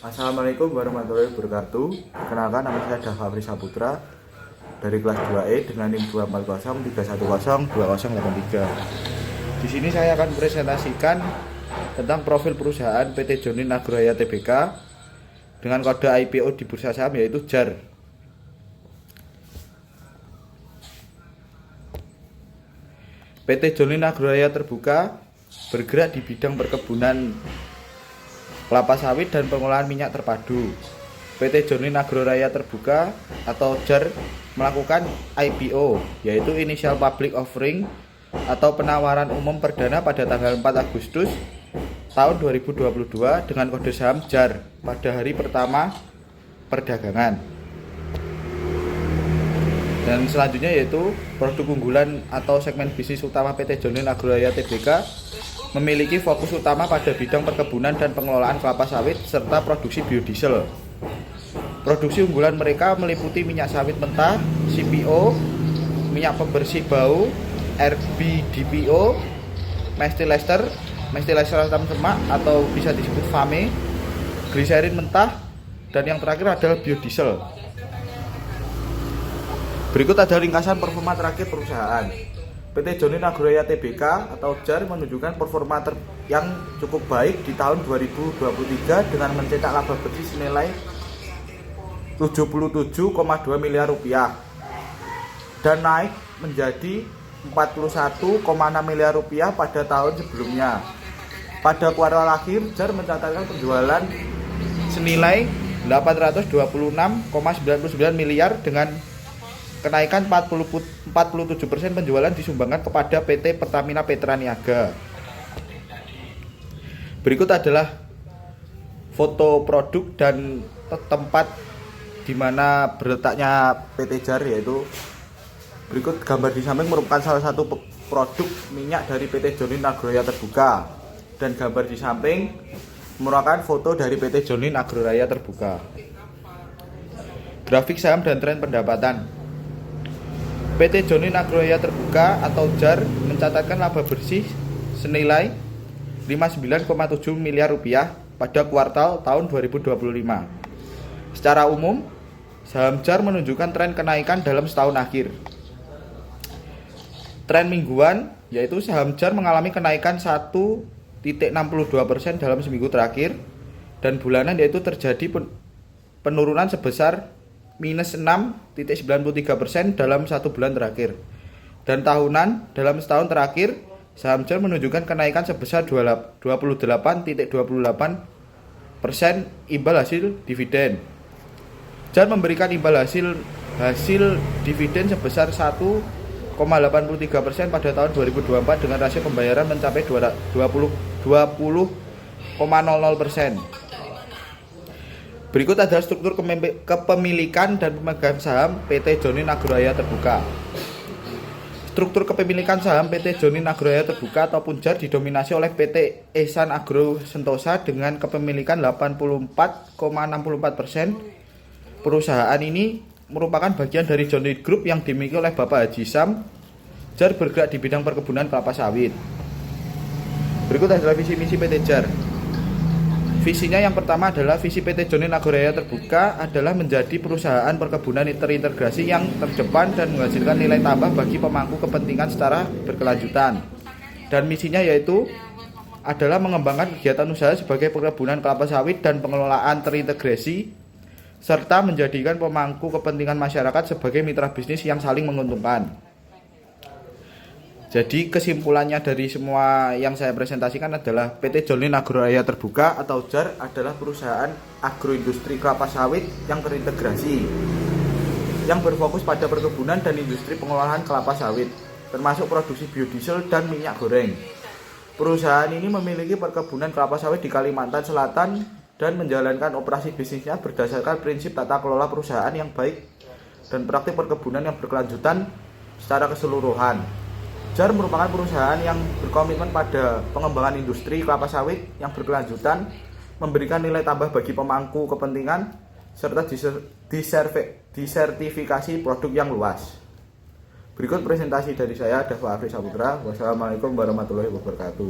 Assalamualaikum warahmatullahi wabarakatuh. Perkenalkan, nama saya Dava Afri Saputra dari kelas 2E dengan NIM 24031102083. Di sini saya akan presentasikan tentang profil perusahaan PT Jonin Agroaya Tbk dengan kode IPO di bursa saham yaitu JAR. PT Jonin Agroaya Terbuka bergerak di bidang perkebunan kelapa sawit dan pengolahan minyak terpadu. PT Jonin Agroaya Terbuka atau JAR melakukan IPO, yaitu Initial Public Offering atau penawaran umum perdana pada tanggal 4 Agustus tahun 2022 dengan kode saham JAR pada hari pertama perdagangan. Dan selanjutnya yaitu produk unggulan atau segmen bisnis utama PT Jonin Agroaya Tbk memiliki fokus utama pada bidang perkebunan dan pengelolaan kelapa sawit serta produksi biodiesel. Produksi unggulan mereka meliputi minyak sawit mentah, CPO, minyak pembersih bau, RBDPO, methyl ester asam semak atau bisa disebut FAME, gliserin mentah, dan yang terakhir adalah biodiesel. Berikut ada ringkasan performa terakhir perusahaan. PT Jonin Agroaya Tbk atau JAR menunjukkan performa yang cukup baik di tahun 2023 dengan mencetak laba bersih senilai 77,2 miliar rupiah dan naik menjadi 41,6 miliar rupiah pada tahun sebelumnya. Pada kuartal akhir, JAR mencatatkan penjualan senilai 826,99 miliar dengan kenaikan 47% penjualan disumbangkan kepada PT Pertamina Petra Niaga. Berikut adalah foto produk dan tempat di mana berletaknya PT JAR, yaitu berikut gambar di samping merupakan salah satu produk minyak dari PT Jonin Agroaya Terbuka dan gambar di samping merupakan foto dari PT Jonin Agroaya Terbuka. Grafik saham dan tren pendapatan. PT Jonin Agroaya Terbuka atau JAR mencatatkan laba bersih senilai 59,7 miliar rupiah pada kuartal tahun 2025. Secara umum, saham JAR menunjukkan tren kenaikan dalam setahun akhir. Tren mingguan, yaitu saham JAR mengalami kenaikan 1,62% dalam seminggu terakhir, dan bulanan yaitu terjadi penurunan sebesar minus 6,93% dalam satu bulan terakhir. Dan tahunan dalam setahun terakhir, saham JAR menunjukkan kenaikan sebesar 28,28% imbal hasil dividen. JAR memberikan imbal hasil dividen sebesar 1,83% pada tahun 2024 dengan rasio pembayaran mencapai 20,00%. Berikut adalah struktur kepemilikan dan pemegang saham PT Jonin Agroaya Terbuka. Struktur kepemilikan saham PT Jonin Agroaya Terbuka ataupun JAR didominasi oleh PT Ehsan Agro Sentosa dengan kepemilikan 84,64%. Perusahaan ini merupakan bagian dari Jonin Group yang dimiliki oleh Bapak Haji Sam. JAR bergerak di bidang perkebunan kelapa sawit. Berikut adalah visi misi PT JAR. Visinya yang pertama adalah visi PT Jonin Agroaya Terbuka adalah menjadi perusahaan perkebunan terintegrasi yang terdepan dan menghasilkan nilai tambah bagi pemangku kepentingan secara berkelanjutan. Dan misinya yaitu adalah mengembangkan kegiatan usaha sebagai perkebunan kelapa sawit dan pengelolaan terintegrasi serta menjadikan pemangku kepentingan masyarakat sebagai mitra bisnis yang saling menguntungkan. Jadi kesimpulannya dari semua yang saya presentasikan adalah PT Jonin Agroaya Terbuka atau JAR adalah perusahaan agroindustri kelapa sawit yang terintegrasi yang berfokus pada perkebunan dan industri pengolahan kelapa sawit termasuk produksi biodiesel dan minyak goreng. Perusahaan ini memiliki perkebunan kelapa sawit di Kalimantan Selatan dan menjalankan operasi bisnisnya berdasarkan prinsip tata kelola perusahaan yang baik dan praktik perkebunan yang berkelanjutan secara keseluruhan. JAR merupakan perusahaan yang berkomitmen pada pengembangan industri kelapa sawit yang berkelanjutan, memberikan nilai tambah bagi pemangku kepentingan, serta disertifikasi produk yang luas. Berikut presentasi dari saya, Dava Afri Saputra. Wassalamualaikum warahmatullahi wabarakatuh.